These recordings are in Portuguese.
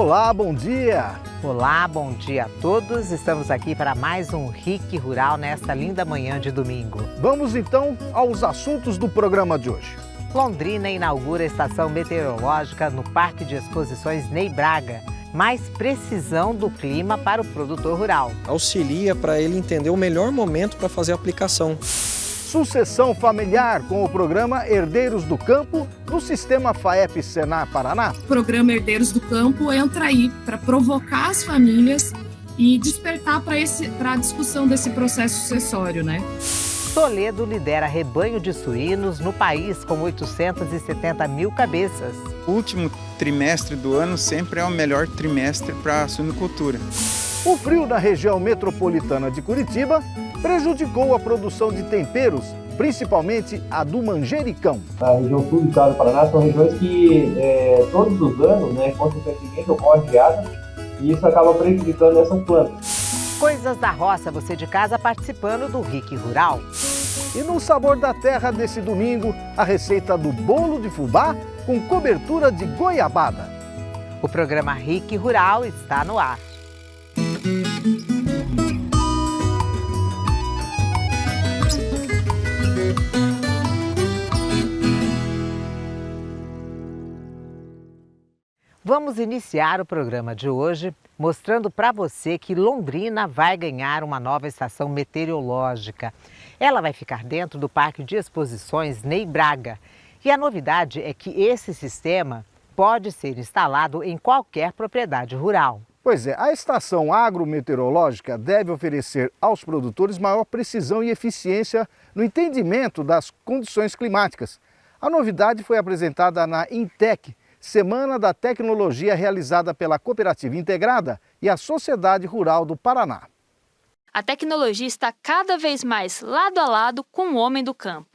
Olá, bom dia! Olá, bom dia a todos. Estamos aqui para mais um RIC Rural nesta linda manhã de domingo. Vamos então aos assuntos do programa de hoje. Londrina inaugura a estação meteorológica no Parque de Exposições Ney Braga. Mais precisão do clima para o produtor rural. Auxilia para ele entender o melhor momento para fazer a aplicação. Sucessão familiar com o programa Herdeiros do Campo no sistema FAEP-Senar Paraná. O programa Herdeiros do Campo entra aí para provocar as famílias e despertar para a discussão desse processo sucessório, né? Toledo lidera rebanho de suínos no país com 870 mil cabeças. O último trimestre do ano sempre é o melhor trimestre para a suinocultura. O frio na região metropolitana de Curitiba prejudicou a produção de temperos, principalmente a do manjericão. Na região sul do estado do Paraná são regiões que todos os anos, consequentemente, ocorre geada e isso acaba prejudicando essas plantas. Coisas da roça, você de casa participando do RIC Rural. E no Sabor da Terra desse domingo, a receita do bolo de fubá com cobertura de goiabada. O programa RIC Rural está no ar. Vamos iniciar o programa de hoje mostrando para você que Londrina vai ganhar uma nova estação meteorológica. Ela vai ficar dentro do Parque de Exposições Ney Braga. E a novidade é que esse sistema pode ser instalado em qualquer propriedade rural. Pois é, a estação agrometeorológica deve oferecer aos produtores maior precisão e eficiência no entendimento das condições climáticas. A novidade foi apresentada na Intec, Semana da Tecnologia, realizada pela Cooperativa Integrada e a Sociedade Rural do Paraná. A tecnologia está cada vez mais lado a lado com o homem do campo.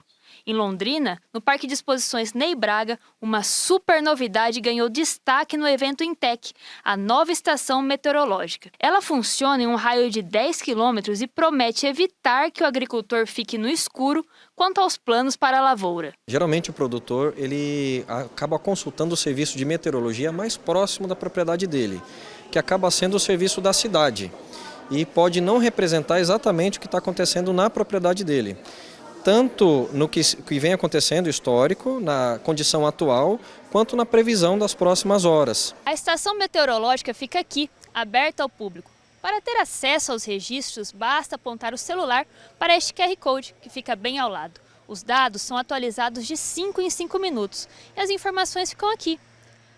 Em Londrina, no Parque de Exposições Ney Braga, uma super novidade ganhou destaque no evento Intec, a nova estação meteorológica. Ela funciona em um raio de 10 quilômetros e promete evitar que o agricultor fique no escuro quanto aos planos para a lavoura. Geralmente o produtor ele acaba consultando o serviço de meteorologia mais próximo da propriedade dele, que acaba sendo o serviço da cidade e pode não representar exatamente o que está acontecendo na propriedade dele. Tanto no que vem acontecendo histórico, na condição atual, quanto na previsão das próximas horas. A estação meteorológica fica aqui, aberta ao público. Para ter acesso aos registros, basta apontar o celular para este QR Code, que fica bem ao lado. Os dados são atualizados de 5 em 5 minutos e as informações ficam aqui,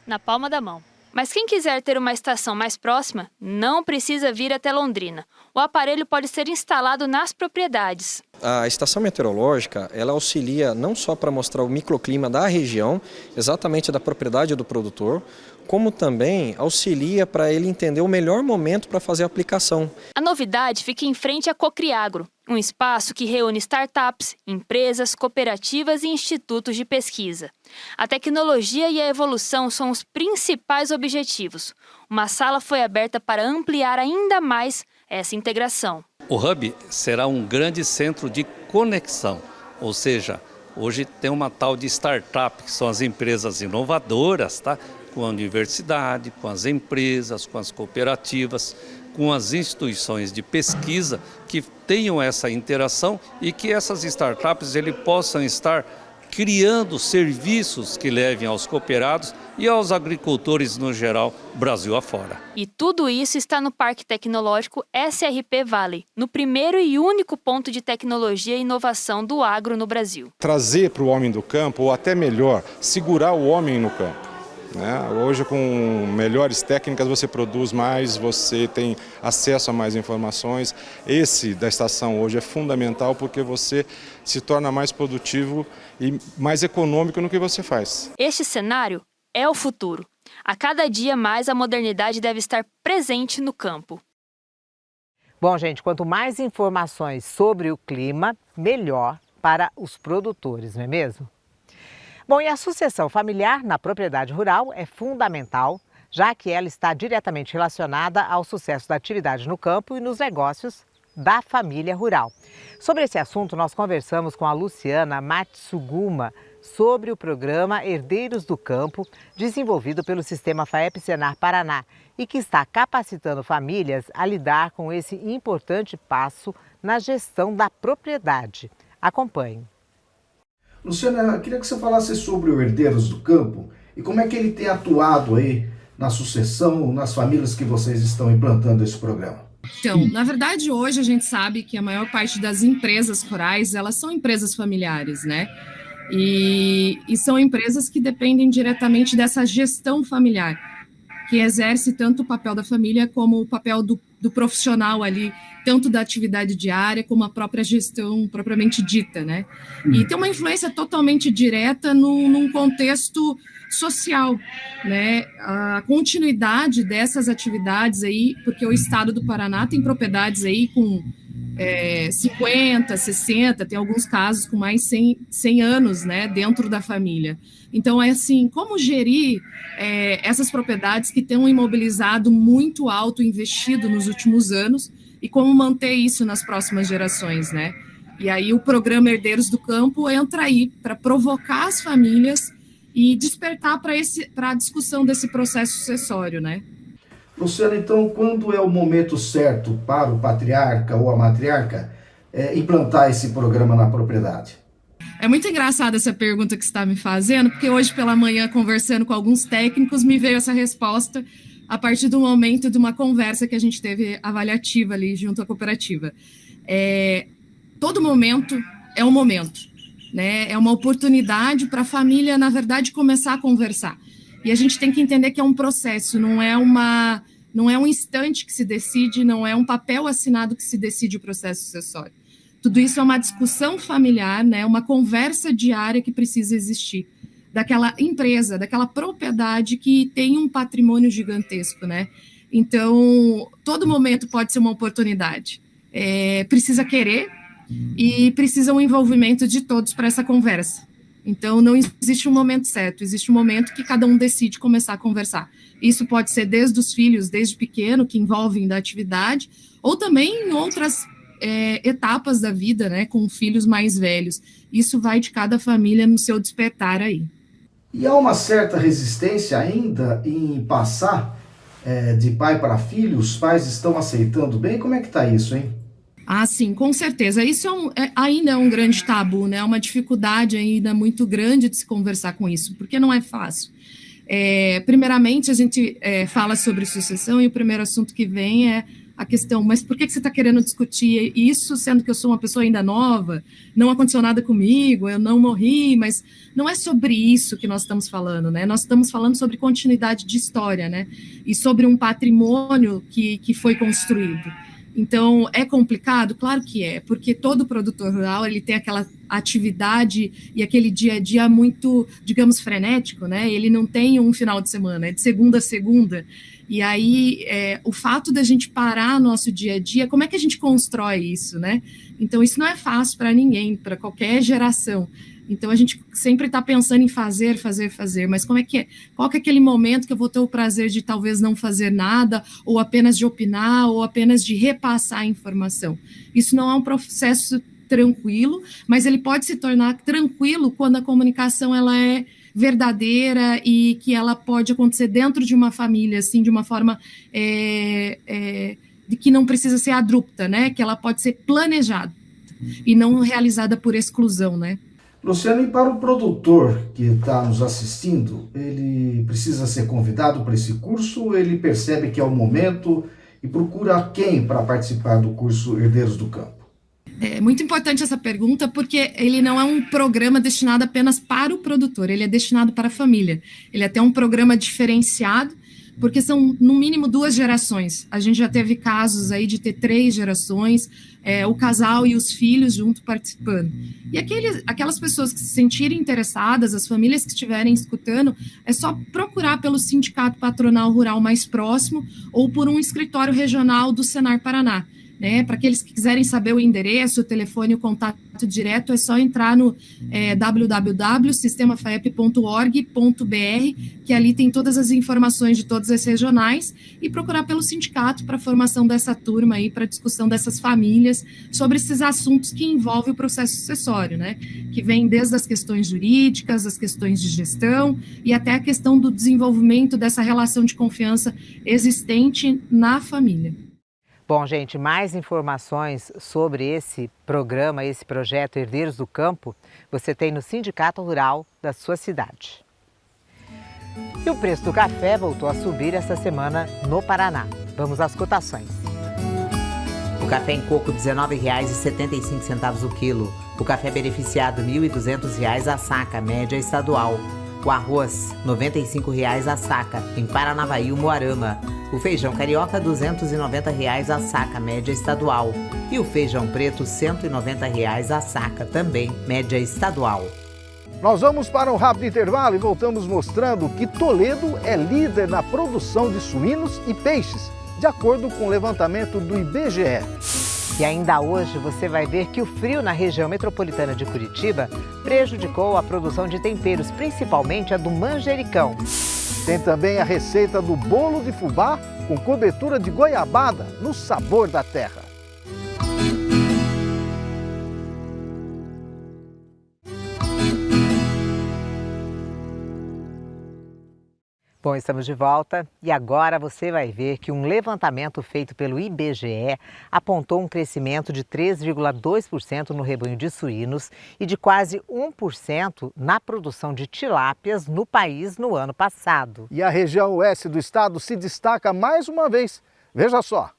na palma da mão. Mas quem quiser ter uma estação mais próxima, não precisa vir até Londrina. O aparelho pode ser instalado nas propriedades. A estação meteorológica, ela auxilia não só para mostrar o microclima da região, exatamente da propriedade do produtor, como também auxilia para ele entender o melhor momento para fazer a aplicação. A novidade fica em frente à Cocriagro, um espaço que reúne startups, empresas, cooperativas e institutos de pesquisa. A tecnologia e a evolução são os principais objetivos. Uma sala foi aberta para ampliar ainda mais essa integração. O Hub será um grande centro de conexão, ou seja, hoje tem uma tal de startup, que são as empresas inovadoras, tá? Com a universidade, com as empresas, com as cooperativas, com as instituições de pesquisa que tenham essa interação e que essas startups possam estar criando serviços que levem aos cooperados e aos agricultores no geral, Brasil afora. E tudo isso está no Parque Tecnológico SRP Valley, no primeiro e único ponto de tecnologia e inovação do agro no Brasil. Trazer para o homem do campo, ou até melhor, segurar o homem no campo. Hoje, com melhores técnicas, você produz mais, você tem acesso a mais informações. Esse da estação hoje é fundamental porque você se torna mais produtivo e mais econômico no que você faz. Este cenário é o futuro. A cada dia mais a modernidade deve estar presente no campo. Bom, gente, quanto mais informações sobre o clima, melhor para os produtores, não é mesmo? Bom, e a sucessão familiar na propriedade rural é fundamental, já que ela está diretamente relacionada ao sucesso da atividade no campo e nos negócios da família rural. Sobre esse assunto, nós conversamos com a Luciana Matsuguma, sobre o programa Herdeiros do Campo, desenvolvido pelo Sistema FAEP-Senar Paraná e que está capacitando famílias a lidar com esse importante passo na gestão da propriedade. Acompanhe. Luciana, eu queria que você falasse sobre o Herdeiros do Campo e como é que ele tem atuado aí na sucessão, nas famílias que vocês estão implantando esse programa. Então, na verdade, hoje a gente sabe que a maior parte das empresas rurais, elas são empresas familiares, né? E são empresas que dependem diretamente dessa gestão familiar, que exerce tanto o papel da família como o papel do profissional ali, tanto da atividade diária como a própria gestão propriamente dita, né? E tem uma influência totalmente direta num contexto social, né? A continuidade dessas atividades aí, porque o estado do Paraná tem propriedades aí com 50, 60, tem alguns casos com mais 100 anos, né, dentro da família. Então, é assim, como gerir essas propriedades que têm um imobilizado muito alto investido nos últimos anos e como manter isso nas próximas gerações, né? E aí o programa Herdeiros do Campo entra aí para provocar as famílias e despertar para a discussão desse processo sucessório, né? Luciana, então, quando é o momento certo para o patriarca ou a matriarca implantar esse programa na propriedade? É muito engraçada essa pergunta que você está me fazendo, porque hoje pela manhã, conversando com alguns técnicos, me veio essa resposta a partir do momento de uma conversa que a gente teve avaliativa ali junto à cooperativa. Todo momento é um momento, né? É uma oportunidade para a família, na verdade, começar a conversar. E a gente tem que entender que é um processo, não é um instante que se decide, não é um papel assinado que se decide o processo sucessório. Tudo isso é uma discussão familiar, né? Uma conversa diária que precisa existir. Daquela empresa, daquela propriedade que tem um patrimônio gigantesco, né? Então, todo momento pode ser uma oportunidade. Precisa querer e precisa um envolvimento de todos para essa conversa. Então, não existe um momento certo, existe um momento que cada um decide começar a conversar. Isso pode ser desde os filhos, desde pequeno, que envolvem da atividade, ou também em outras etapas da vida, né, com filhos mais velhos. Isso vai de cada família no seu despertar aí. E há uma certa resistência ainda em passar de pai para filho? Os pais estão aceitando bem? Como é que está isso, hein? Ah, sim, com certeza. Isso ainda é um grande tabu, né? É uma dificuldade ainda muito grande de se conversar com isso, porque não é fácil. Primeiramente, a gente fala sobre sucessão e o primeiro assunto que vem é a questão, mas por que você está querendo discutir isso, sendo que eu sou uma pessoa ainda nova, não aconteceu nada comigo, eu não morri, mas não é sobre isso que nós estamos falando, né? Nós estamos falando sobre continuidade de história, né? E sobre um patrimônio que foi construído. Então, é complicado? Claro que é, porque todo produtor rural, ele tem aquela atividade e aquele dia a dia muito, digamos, frenético, né? Ele não tem um final de semana, é de segunda a segunda. E aí, o fato da gente parar nosso dia a dia, como é que a gente constrói isso, né? Então, isso não é fácil para ninguém, para qualquer geração. Então, a gente sempre está pensando em fazer, mas como é que é? Qual que é aquele momento que eu vou ter o prazer de talvez não fazer nada, ou apenas de opinar, ou apenas de repassar a informação? Isso não é um processo tranquilo, mas ele pode se tornar tranquilo quando a comunicação ela é verdadeira e que ela pode acontecer dentro de uma família, assim, de uma forma de que não precisa ser abrupta, né? Que ela pode ser planejada e não realizada por exclusão, né? Luciano, e para o produtor que está nos assistindo, ele precisa ser convidado para esse curso ou ele percebe que é o momento e procura quem para participar do curso Herdeiros do Campo? É muito importante essa pergunta porque ele não é um programa destinado apenas para o produtor, ele é destinado para a família. Ele é até um programa diferenciado porque são no mínimo 2 gerações. A gente já teve casos aí de ter 3 gerações, o casal e os filhos junto participando. E aquelas pessoas que se sentirem interessadas, as famílias que estiverem escutando, é só procurar pelo Sindicato Patronal Rural mais próximo ou por um escritório regional do Senar Paraná. né? Para aqueles que quiserem saber o endereço, o telefone, o contato direto, é só entrar no www.sistemafaep.org.br, que ali tem todas as informações de todas as regionais, e procurar pelo sindicato para a formação dessa turma aí, para a discussão dessas famílias sobre esses assuntos que envolvem o processo sucessório, né? Que vem desde as questões jurídicas, as questões de gestão e até a questão do desenvolvimento dessa relação de confiança existente na família. Bom, gente, mais informações sobre esse programa, esse projeto Herdeiros do Campo, você tem no Sindicato Rural da sua cidade. E o preço do café voltou a subir esta semana no Paraná. Vamos às cotações. O café em coco R$ 19,75 o quilo. O café beneficiado R$ 1.200 a saca, média estadual. O arroz R$ 95,00 a saca, em Paranavaí, Moarama. O feijão carioca R$ 290,00 a saca, média estadual. E o feijão preto R$ 190,00 a saca, também média estadual. Nós vamos para um rápido intervalo e voltamos mostrando que Toledo é líder na produção de suínos e peixes, de acordo com o levantamento do IBGE. E ainda hoje você vai ver que o frio na região metropolitana de Curitiba prejudicou a produção de temperos, principalmente a do manjericão. Tem também a receita do bolo de fubá com cobertura de goiabada no sabor da terra. Bom, estamos de volta e agora você vai ver que um levantamento feito pelo IBGE apontou um crescimento de 3,2% no rebanho de suínos e de quase 1% na produção de tilápias no país no ano passado. E a região oeste do estado se destaca mais uma vez. Veja só.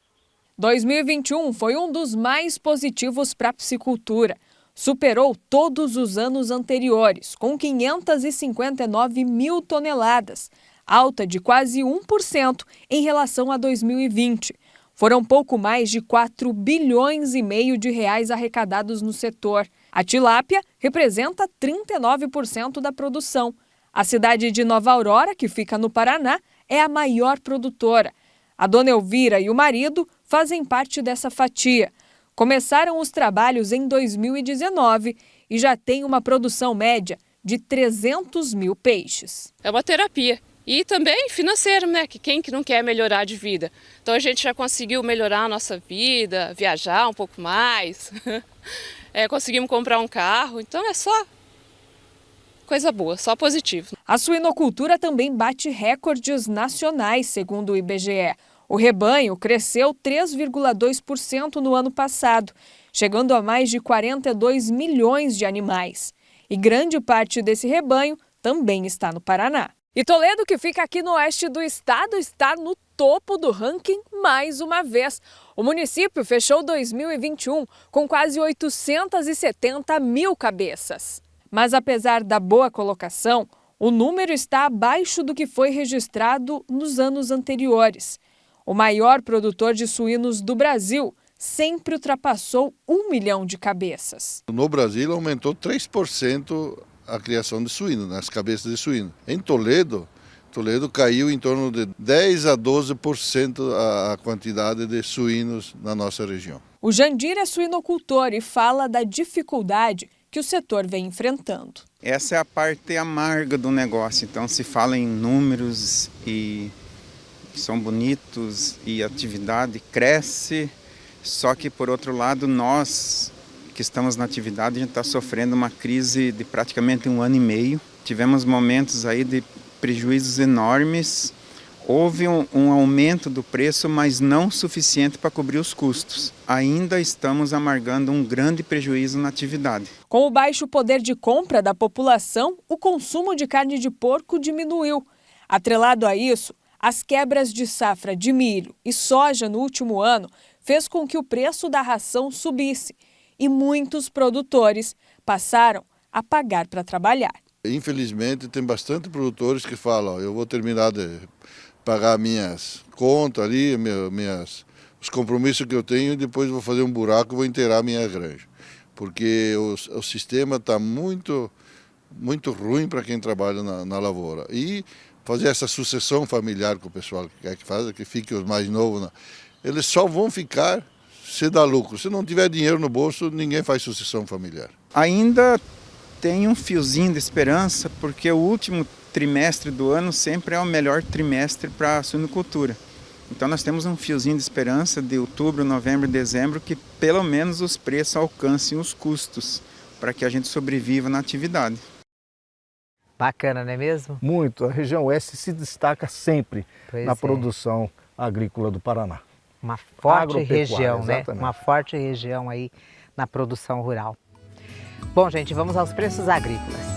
2021 foi um dos mais positivos para a piscicultura. Superou todos os anos anteriores, com 559 mil toneladas. Alta de quase 1% em relação a 2020. Foram pouco mais de 4,5 bilhões de reais arrecadados no setor. A tilápia representa 39% da produção. A cidade de Nova Aurora, que fica no Paraná, é a maior produtora. A dona Elvira e o marido fazem parte dessa fatia. Começaram os trabalhos em 2019 e já tem uma produção média de 300 mil peixes. É uma terapia. E também financeiro, né? Que quem que não quer melhorar de vida? Então a gente já conseguiu melhorar a nossa vida, viajar um pouco mais, conseguimos comprar um carro, então é só coisa boa, só positivo. A suinocultura também bate recordes nacionais, segundo o IBGE. O rebanho cresceu 3,2% no ano passado, chegando a mais de 42 milhões de animais. E grande parte desse rebanho também está no Paraná. E Toledo, que fica aqui no oeste do estado, está no topo do ranking mais uma vez. O município fechou 2021 com quase 870 mil cabeças. Mas apesar da boa colocação, o número está abaixo do que foi registrado nos anos anteriores. O maior produtor de suínos do Brasil sempre ultrapassou 1 milhão de cabeças. No Brasil aumentou 3% a criação de suíno, nas cabeças de suíno. Em Toledo caiu em torno de 10 a 12% a quantidade de suínos na nossa região. O Jandir é suinocultor e fala da dificuldade que o setor vem enfrentando. Essa é a parte amarga do negócio. Então se fala em números e são bonitos e a atividade cresce, só que por outro lado nós que estamos na atividade, a gente está sofrendo uma crise de praticamente 1 ano e meio. Tivemos momentos aí de prejuízos enormes. Houve um aumento do preço, mas não suficiente para cobrir os custos. Ainda estamos amargando um grande prejuízo na atividade. Com o baixo poder de compra da população, o consumo de carne de porco diminuiu. Atrelado a isso, as quebras de safra de milho e soja no último ano fez com que o preço da ração subisse. E muitos produtores passaram a pagar para trabalhar. Infelizmente, tem bastante produtores que falam, eu vou terminar de pagar minhas contas ali, os compromissos que eu tenho, e depois vou fazer um buraco e vou inteirar a minha granja. Porque o sistema está muito ruim para quem trabalha na lavoura. E fazer essa sucessão familiar que o pessoal quer que faça, que fique os mais novos, eles só vão ficar se dá lucro. Se não tiver dinheiro no bolso, ninguém faz sucessão familiar. Ainda tem um fiozinho de esperança, porque o último trimestre do ano sempre é o melhor trimestre para a suinocultura. Então nós temos um fiozinho de esperança de outubro, novembro e dezembro que pelo menos os preços alcancem os custos para que a gente sobreviva na atividade. Bacana, não é mesmo? Muito. A região oeste se destaca sempre na produção agrícola do Paraná. Uma forte Agropecuária, região, né? exatamente. Uma forte região aí na produção rural. Bom, gente, vamos aos preços agrícolas.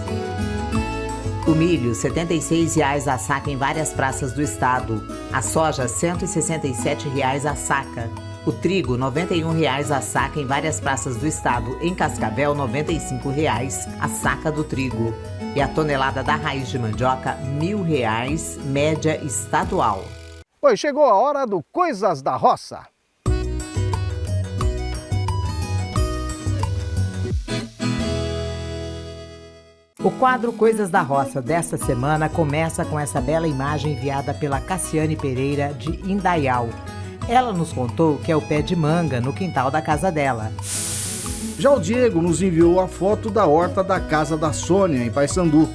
O milho, R$ 76,00 a saca em várias praças do estado. A soja, R$ 167,00 a saca. O trigo, R$ 91,00 a saca em várias praças do estado. Em Cascavel, R$ 95,00 a saca do trigo. E a tonelada da raiz de mandioca, R$ 1.000, média estadual. Pois chegou a hora do Coisas da Roça. O quadro Coisas da Roça desta semana começa com essa bela imagem enviada pela Cassiane Pereira, de Indaial. Ela nos contou que é o pé de manga no quintal da casa dela. Já o Diego nos enviou a foto da horta da casa da Sônia, em Paissandu.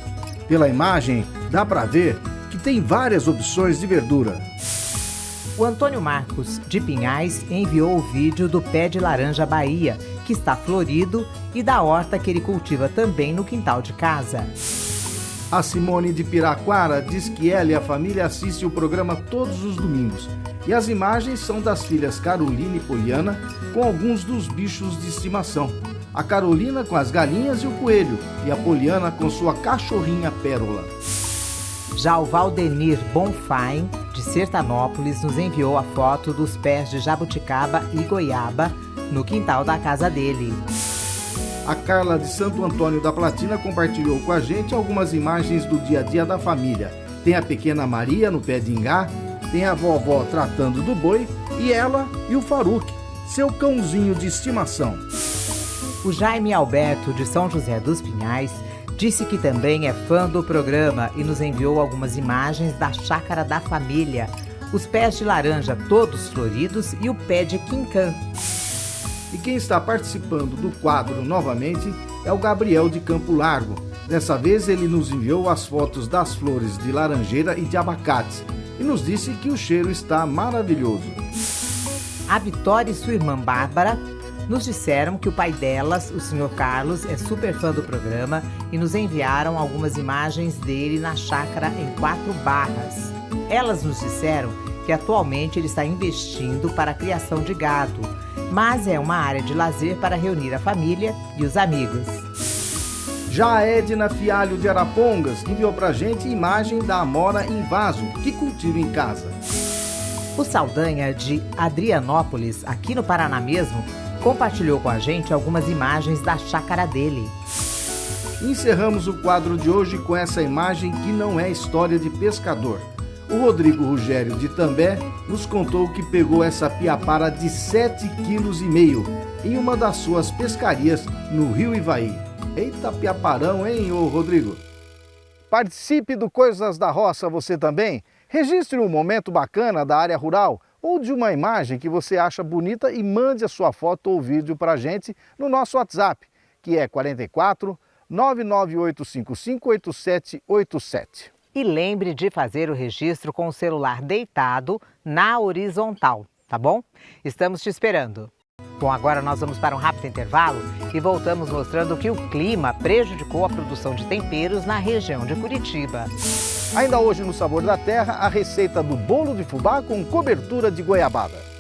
Pela imagem, dá para ver que tem várias opções de verdura. O Antônio Marcos, de Pinhais, enviou o vídeo do pé de laranja Bahia, que está florido, e da horta que ele cultiva também no quintal de casa. A Simone de Piraquara diz que ela e a família assistem o programa todos os domingos. E as imagens são das filhas Carolina e Poliana com alguns dos bichos de estimação. A Carolina com as galinhas e o coelho, e a Poliana com sua cachorrinha Pérola. Já o Valdenir Bonfim, de Sertanópolis, nos enviou a foto dos pés de jabuticaba e goiaba no quintal da casa dele. A Carla de Santo Antônio da Platina compartilhou com a gente algumas imagens do dia a dia da família. Tem a pequena Maria no pé de ingá, tem a vovó tratando do boi e ela e o Faruque, seu cãozinho de estimação. O Jaime Alberto, de São José dos Pinhais, disse que também é fã do programa e nos enviou algumas imagens da chácara da família. Os pés de laranja todos floridos e o pé de quincã. E quem está participando do quadro novamente é o Gabriel de Campo Largo. Dessa vez ele nos enviou as fotos das flores de laranjeira e de abacate e nos disse que o cheiro está maravilhoso. A Vitória e sua irmã Bárbara nos disseram que o pai delas, o Sr. Carlos, é super fã do programa e nos enviaram algumas imagens dele na chácara em 4 Barras. Elas nos disseram que atualmente ele está investindo para a criação de gado, mas é uma área de lazer para reunir a família e os amigos. Já a Edna Fialho de Arapongas enviou pra gente imagem da amora em vaso, que cultiva em casa. O Saldanha, de Adrianópolis, aqui no Paraná mesmo, compartilhou com a gente algumas imagens da chácara dele. Encerramos o quadro de hoje com essa imagem que não é história de pescador. O Rodrigo Rogério de També nos contou que pegou essa piapara de 7,5 kg em uma das suas pescarias no Rio Ivaí. Eita piaparão, hein, ô Rodrigo? Participe do Coisas da Roça você também. Registre um momento bacana da área rural ou de uma imagem que você acha bonita e mande a sua foto ou vídeo para a gente no nosso WhatsApp, que é 44 99855 8787. E lembre de fazer o registro com o celular deitado na horizontal, tá bom? Estamos te esperando. Bom, agora nós vamos para um rápido intervalo e voltamos mostrando que o clima prejudicou a produção de temperos na região de Curitiba. Ainda hoje no Sabor da Terra, a receita do bolo de fubá com cobertura de goiabada.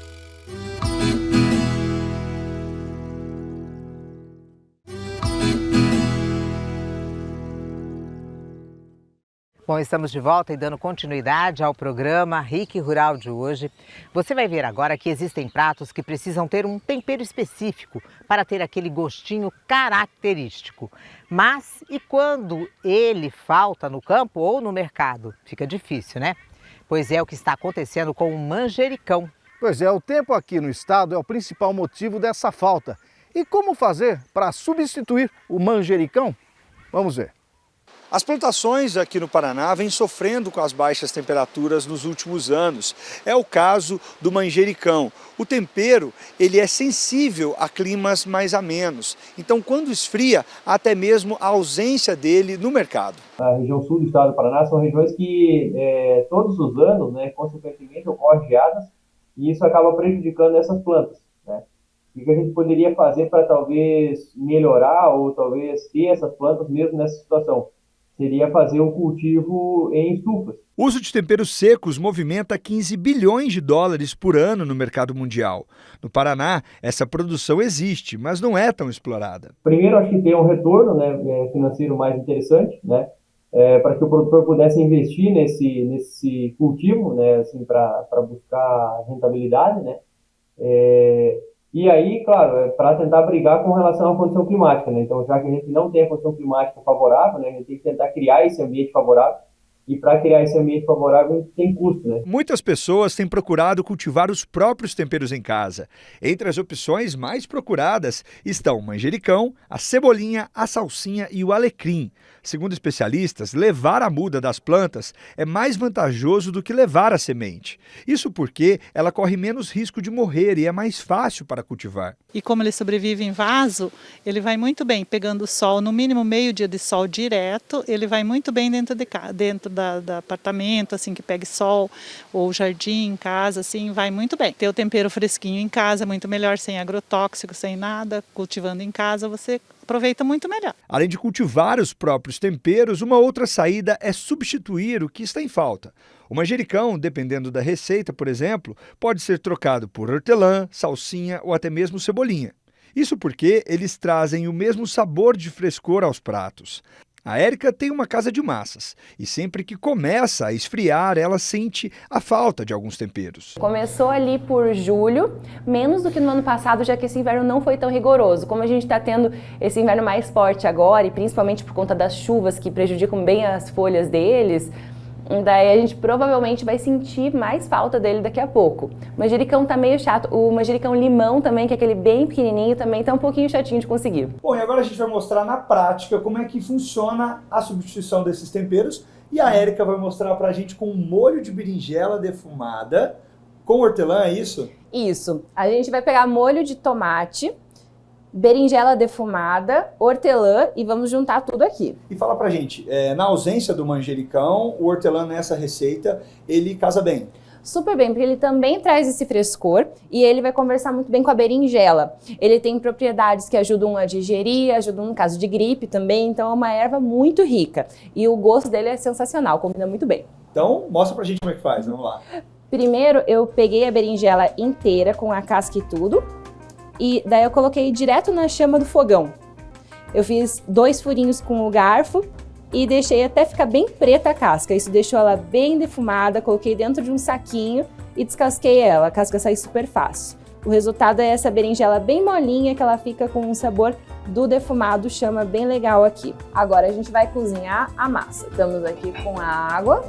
Bom, estamos de volta e dando continuidade ao programa Ric Rural de hoje. Você vai ver agora que existem pratos que precisam ter um tempero específico para ter aquele gostinho característico. Mas e quando ele falta no campo ou no mercado? Fica difícil, né? Pois é o que está acontecendo com o manjericão. Pois é, o tempo aqui no estado é o principal motivo dessa falta. E como fazer para substituir o manjericão? Vamos ver. As plantações aqui no Paraná vêm sofrendo com as baixas temperaturas nos últimos anos. É o caso do manjericão. O tempero ele é sensível a climas mais amenos. Então, quando esfria, há até mesmo a ausência dele no mercado. A região sul do estado do Paraná são regiões que todos os anos, né, consequentemente, ocorrem geadas e isso acaba prejudicando essas plantas, né? O que a gente poderia fazer para talvez melhorar ou talvez ter essas plantas mesmo nessa situação? Seria fazer um cultivo em estufas. O uso de temperos secos movimenta 15 bilhões de dólares por ano no mercado mundial. No Paraná, essa produção existe, mas não é tão explorada. Primeiro, acho que tem um retorno, né, financeiro mais interessante, né, para que o produtor pudesse investir nesse cultivo, né, assim, para buscar rentabilidade, né. E aí, claro, para tentar brigar com relação à condição climática, né? Então, já que a gente não tem a condição climática favorável, né, a gente tem que tentar criar esse ambiente favorável. E para criar esse ambiente favorável tem custo, né? Muitas pessoas têm procurado cultivar os próprios temperos em casa. Entre as opções mais procuradas estão o manjericão, a cebolinha, a salsinha e o alecrim. Segundo especialistas, levar a muda das plantas é mais vantajoso do que levar a semente. Isso porque ela corre menos risco de morrer e é mais fácil para cultivar. E como ele sobrevive em vaso, ele vai muito bem pegando sol, no mínimo meio dia de sol direto, ele vai muito bem dentro do apartamento, assim, que pegue sol, ou jardim em casa, assim, vai muito bem. Ter o tempero fresquinho em casa é muito melhor, sem agrotóxico, sem nada, cultivando em casa você aproveita muito melhor. Além de cultivar os próprios temperos, uma outra saída é substituir o que está em falta. O manjericão, dependendo da receita, por exemplo, pode ser trocado por hortelã, salsinha ou até mesmo cebolinha. Isso porque eles trazem o mesmo sabor de frescor aos pratos. A Érica tem uma casa de massas e sempre que começa a esfriar, ela sente a falta de alguns temperos. Começou ali por julho, menos do que no ano passado, já que esse inverno não foi tão rigoroso. Como a gente está tendo esse inverno mais forte agora, e principalmente por conta das chuvas que prejudicam bem as folhas deles, daí a gente provavelmente vai sentir mais falta dele daqui a pouco. O manjericão tá meio chato. O manjericão limão também, que é aquele bem pequenininho, também tá um pouquinho chatinho de conseguir. Bom, e agora a gente vai mostrar na prática como é que funciona a substituição desses temperos. E a Érica vai mostrar pra gente com um molho de berinjela defumada com hortelã, é isso? Isso. A gente vai pegar molho de tomate, berinjela defumada, hortelã e vamos juntar tudo aqui. E fala pra gente, na ausência do manjericão, o hortelã nessa receita, ele casa bem? Super bem, porque ele também traz esse frescor e ele vai conversar muito bem com a berinjela. Ele tem propriedades que ajudam a digerir, ajudam no caso de gripe também, então é uma erva muito rica. E o gosto dele é sensacional, combina muito bem. Então, mostra pra gente como é que faz, vamos lá. Primeiro, eu peguei a berinjela inteira com a casca e tudo. E daí eu coloquei direto na chama do fogão. Eu fiz 2 furinhos com o garfo e deixei até ficar bem preta a casca. Isso deixou ela bem defumada, coloquei dentro de um saquinho e descasquei ela. A casca sai super fácil. O resultado é essa berinjela bem molinha, que ela fica com um sabor do defumado, chama bem legal aqui. Agora a gente vai cozinhar a massa. Estamos aqui com a água.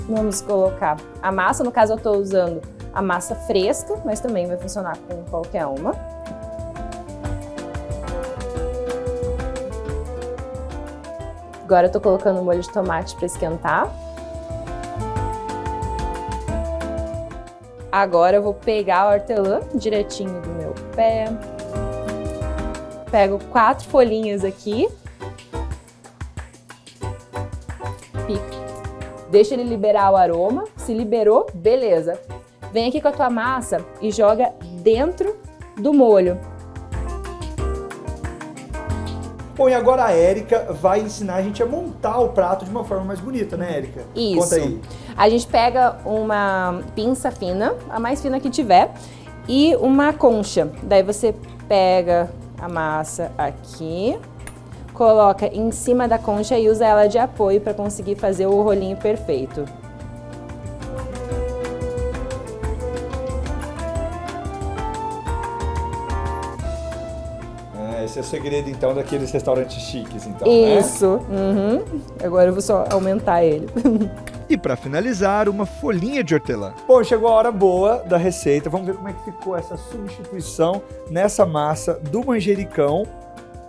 Vamos colocar a massa, no caso eu estou usando a massa fresca, mas também vai funcionar com qualquer uma. Agora eu tô colocando o molho de tomate para esquentar. Agora eu vou pegar a hortelã direitinho do meu pé. Pego 4 folhinhas aqui. Pica. Deixa ele liberar o aroma. Se liberou, beleza. Vem aqui com a tua massa e joga dentro do molho. Bom, e agora a Érica vai ensinar a gente a montar o prato de uma forma mais bonita, né, Érica? Isso. Conta aí. A gente pega uma pinça fina, a mais fina que tiver, e uma concha. Daí você pega a massa aqui, coloca em cima da concha e usa ela de apoio para conseguir fazer o rolinho perfeito. Esse é o segredo, então, daqueles restaurantes chiques, então, Isso. né? Uhum. Agora eu vou só aumentar ele. E para finalizar, uma folhinha de hortelã. Bom, chegou a hora boa da receita. Vamos ver como é que ficou essa substituição nessa massa do manjericão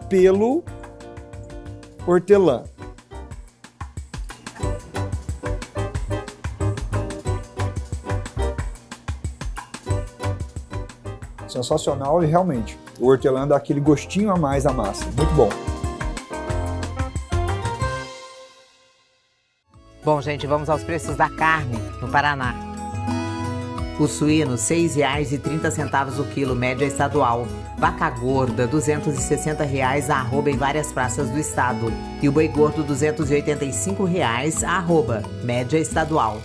pelo hortelã. Sensacional e realmente o hortelã dá aquele gostinho a mais à massa. Muito bom. Bom, gente, vamos aos preços da carne no Paraná. O suíno, R$ 6,30 o quilo, média estadual. Vaca gorda, R$ 260 a arroba em várias praças do estado. E o boi gordo, R$ 285 a arroba, média estadual.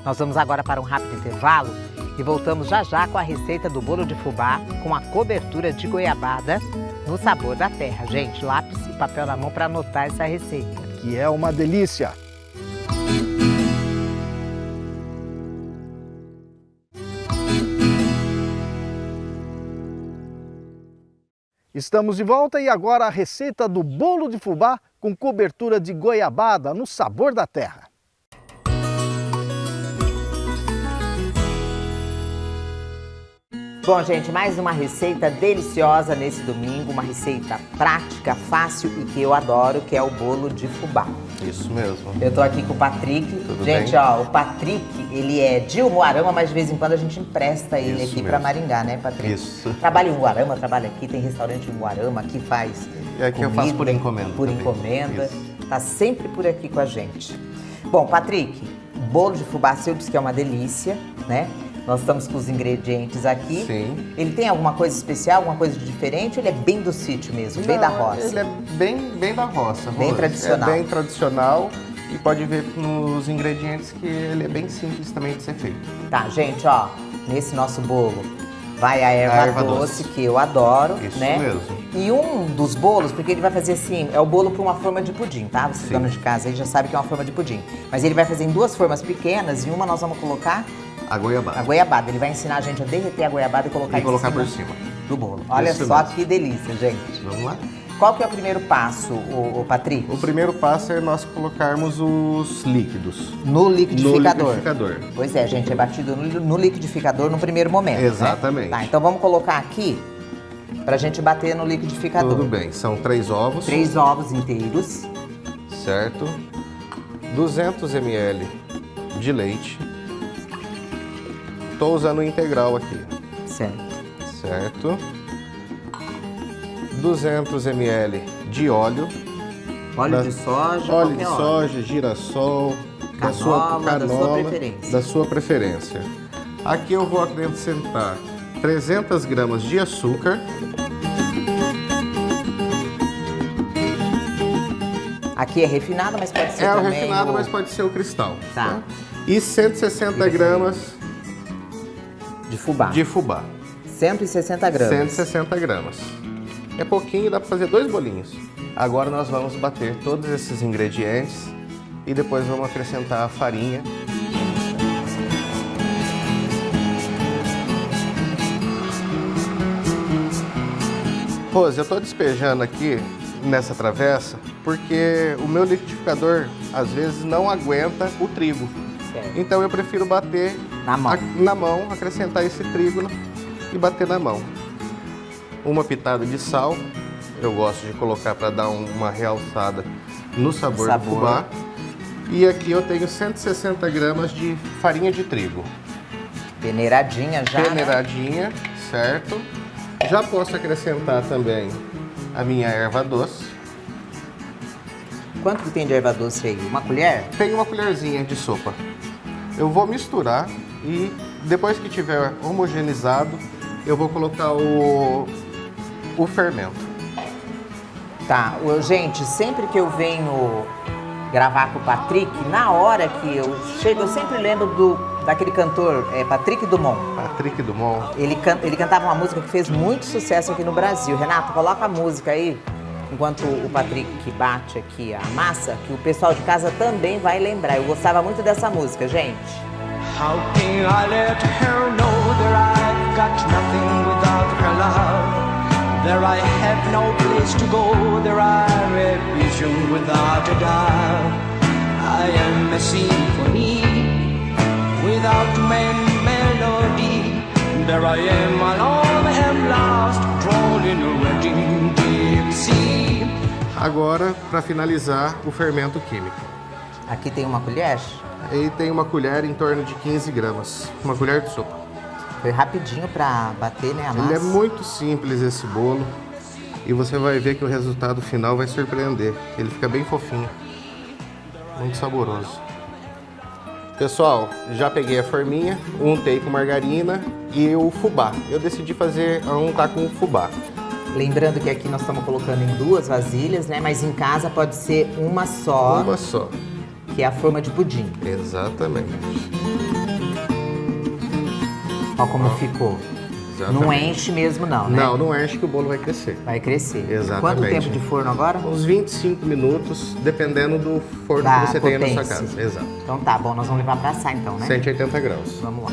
Nós vamos agora para um rápido intervalo e voltamos já já com a receita do bolo de fubá com a cobertura de goiabada no sabor da terra. Gente, lápis e papel na mão para anotar essa receita. Que é uma delícia. Estamos de volta e agora a receita do bolo de fubá com cobertura de goiabada no sabor da terra. Bom, gente, mais uma receita deliciosa nesse domingo, uma receita prática, fácil e que eu adoro, que é o bolo de fubá. Isso mesmo. Eu tô aqui com o Patrick. Tudo gente, bem? Ó, o Patrick, ele é de Umuarama, mas de vez em quando a gente empresta ele Isso aqui mesmo. pra Maringá, né, Patrick? Isso. Trabalha em Umuarama, trabalha aqui, tem restaurante em Umuarama, aqui faz E aqui eu faço por encomenda Por também. encomenda. Isso. Tá sempre por aqui com a gente. Bom, Patrick, bolo de fubá, eu disse que é uma delícia, né? Nós estamos com os ingredientes aqui. Sim. Ele tem alguma coisa especial, alguma coisa de diferente? Ou ele é bem do sítio mesmo, bem da roça? Ele é bem da roça. Bem Rose. tradicional. É bem tradicional e pode ver nos ingredientes que ele é bem simples também de ser feito. Tá, gente, ó, nesse nosso bolo vai a erva doce, que eu adoro, Isso né? mesmo. E um dos bolos, porque ele vai fazer assim, é o bolo para uma forma de pudim, tá? Vocês donos de casa aí já sabem que é uma forma de pudim. Mas ele vai fazer em duas formas pequenas e uma nós vamos colocar A goiabada. a goiabada. Ele vai ensinar a gente a derreter a goiabada e colocar, por cima do bolo. Olha Isso só mesmo. que delícia, gente. Vamos lá? Qual que é o primeiro passo, o Patrick? O primeiro passo é nós colocarmos os líquidos. No liquidificador. No liquidificador. Pois é, gente, é batido no liquidificador no primeiro momento. Exatamente. Né? Tá, então vamos colocar aqui pra gente bater no liquidificador. Tudo bem, são 3 ovos. 3 ovos inteiros. Certo. 200 ml de leite. Tô usando o integral aqui. Certo. Certo. 200 ml de óleo. Óleo de soja, Óleo de qualquer soja, girassol, Canola, da sua preferência. Da sua preferência. Aqui eu vou acrescentar 300 gramas de açúcar. Aqui é refinado, mas pode ser É o também refinado, o- mas pode ser o cristal. Tá. E 160 gramas de fubá. De fubá. 160 gramas. 160 gramas. É pouquinho, dá para fazer 2 bolinhos. Agora nós vamos bater todos esses ingredientes e depois vamos acrescentar a farinha. Rose, eu estou despejando aqui nessa travessa porque o meu liquidificador às vezes não aguenta o trigo. Certo. Então eu prefiro bater na mão, acrescentar esse trigo e bater na mão. Uma pitada de sal, eu gosto de colocar para dar uma realçada no sabor do fubá. E aqui eu tenho 160 gramas de farinha de trigo. Peneiradinha já, Peneiradinha, certo. Já posso acrescentar também a minha erva doce. Quanto que tem de erva doce aí? Uma colher? Tem uma colherzinha de sopa. Eu vou misturar e depois que tiver homogeneizado, eu vou colocar o fermento. Tá, gente, sempre que eu venho gravar com o Patrick, na hora que eu chego, eu sempre lembro daquele cantor, Patrick Dumont. Patrick Dumont. Ele cantava uma música que fez muito sucesso aqui no Brasil. Renato, coloca a música aí, enquanto o Patrick bate aqui a massa, que o pessoal de casa também vai lembrar. Eu gostava muito dessa música, gente. How can I let her know that I've got nothing without her love? There I have no place to go, there I have vision without a doubt. I am a symphony without main melody. There I am alone and lost, drawn in a raging deep sea. Agora, para finalizar, o fermento químico. Aqui tem uma colher? Aí tem uma colher em torno de 15 gramas, uma colher de sopa. Foi rapidinho para bater, né, a massa? Ele é muito simples esse bolo e você vai ver que o resultado final vai surpreender. Ele fica bem fofinho, muito saboroso. Pessoal, já peguei a forminha, untei com margarina e o fubá. Eu decidi untar com o fubá. Lembrando que aqui nós estamos colocando em 2 vasilhas, né? Mas em casa pode ser uma só. Uma só. Que é a forma de pudim. Exatamente. Olha como ficou. Exatamente. Não enche mesmo não, né? Não enche que o bolo vai crescer. Vai crescer. Exatamente. Quanto tempo de forno agora? Uns 25 minutos, dependendo do forno que você tenha na sua casa. Exato. Então tá bom, nós vamos levar para assar então, né? 180 graus. Vamos lá.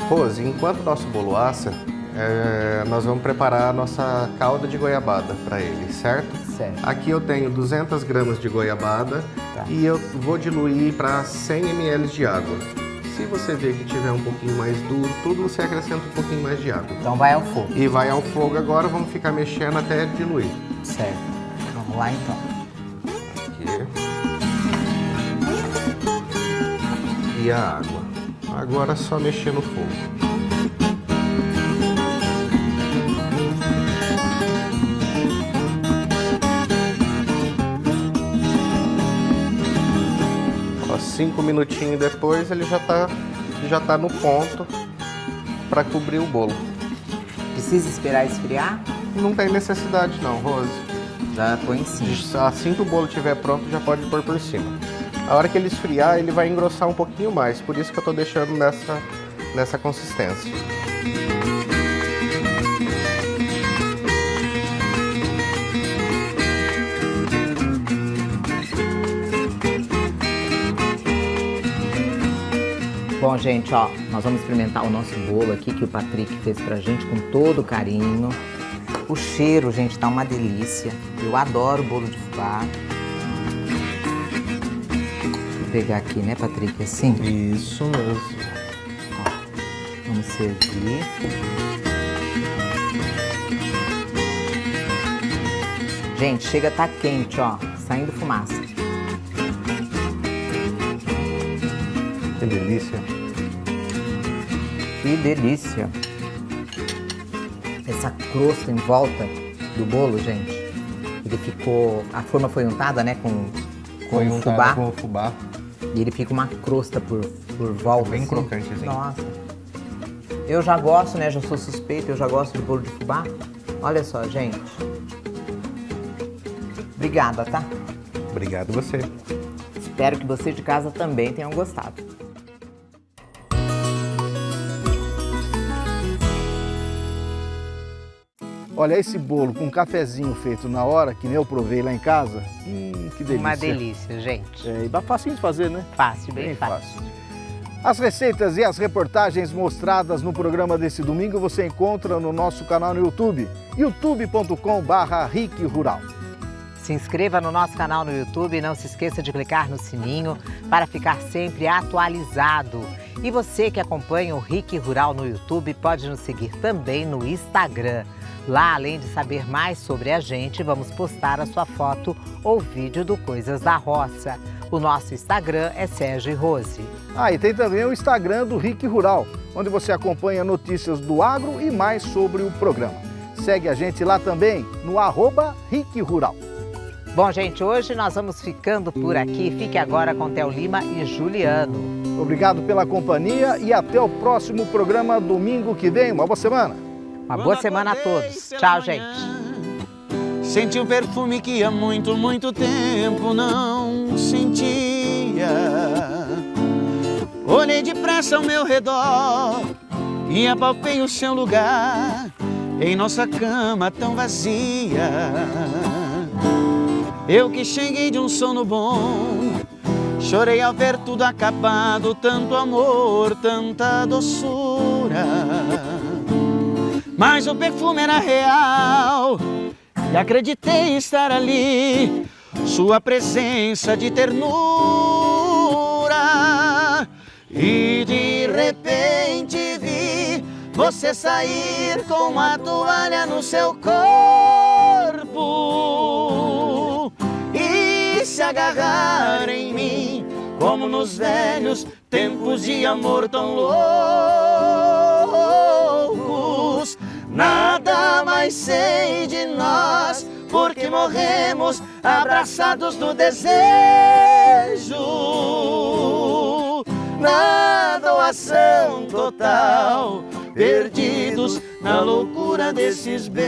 Rose, enquanto o nosso bolo assa, nós vamos preparar a nossa calda de goiabada para ele, certo? Certo. Aqui eu tenho 200 gramas de goiabada e eu vou diluir para 100 ml de água. Se você ver que tiver um pouquinho mais duro, tudo você acrescenta um pouquinho mais de água. Então vai ao fogo. E vai ao fogo agora, vamos ficar mexendo até diluir. Certo. Vamos lá então. Aqui. E a água. Agora é só mexer no fogo. Ó, 5 minutinhos depois ele já tá no ponto para cobrir o bolo. Precisa esperar esfriar? Não tem necessidade não, Rose. Já põe em cima. Assim que o bolo estiver pronto, já pode pôr por cima. A hora que ele esfriar, ele vai engrossar um pouquinho mais, por isso que eu estou deixando nessa consistência. Bom, gente, ó, nós vamos experimentar o nosso bolo aqui que o Patrick fez pra gente com todo carinho. O cheiro, gente, tá uma delícia. Eu adoro bolo de fubá. Vou pegar aqui, né, Patrick, assim? Isso mesmo. Ó, vamos servir. Gente, chega a tá quente, ó, saindo fumaça. Que delícia. Que delícia. Essa crosta em volta do bolo, gente, ele ficou... A forma foi untada, né, com o fubá. Com o fubá. E ele fica uma crosta por volta. Bem assim. crocantezinho. Nossa. Eu já gosto, né, já sou suspeita, eu já gosto de bolo de fubá. Olha só, gente. Obrigada, tá? Obrigado você. Espero que vocês de casa também tenham gostado. Olha, esse bolo com um cafezinho feito na hora, que nem eu provei lá em casa, que delícia. Uma delícia, gente. É, e facinho de fazer, né? Fácil, bem fácil. As receitas e as reportagens mostradas no programa desse domingo você encontra no nosso canal no YouTube, youtube.com/RicRural. Se inscreva no nosso canal no YouTube e não se esqueça de clicar no sininho para ficar sempre atualizado. E você que acompanha o Rick Rural no YouTube pode nos seguir também no Instagram. Lá, além de saber mais sobre a gente, vamos postar a sua foto ou vídeo do Coisas da Roça. O nosso Instagram é Sérgio e Rose. E tem também o Instagram do Rick Rural, onde você acompanha notícias do agro e mais sobre o programa. Segue a gente lá também no @RickRural. Bom, gente, hoje nós vamos ficando por aqui. Fique agora com Theo Lima e Juliano. Obrigado pela companhia e até o próximo programa domingo que vem. Uma boa semana. Uma boa semana a todos. Tchau, gente. Senti um perfume que há muito, muito tempo não sentia. Olhei depressa ao meu redor e apalpei o seu lugar em nossa cama tão vazia. Eu que cheguei de um sono bom, chorei ao ver tudo acabado, tanto amor, tanta doçura. Mas o perfume era real e acreditei estar ali, sua presença de ternura. escura e de repente vi você sair com uma toalha no seu corpo e se agarrar em mim como nos velhos tempos de amor tão loucos. Nada mais sei de nós, porque morremos abraçados no desejo. Na doação total, perdidos na loucura desses beijos.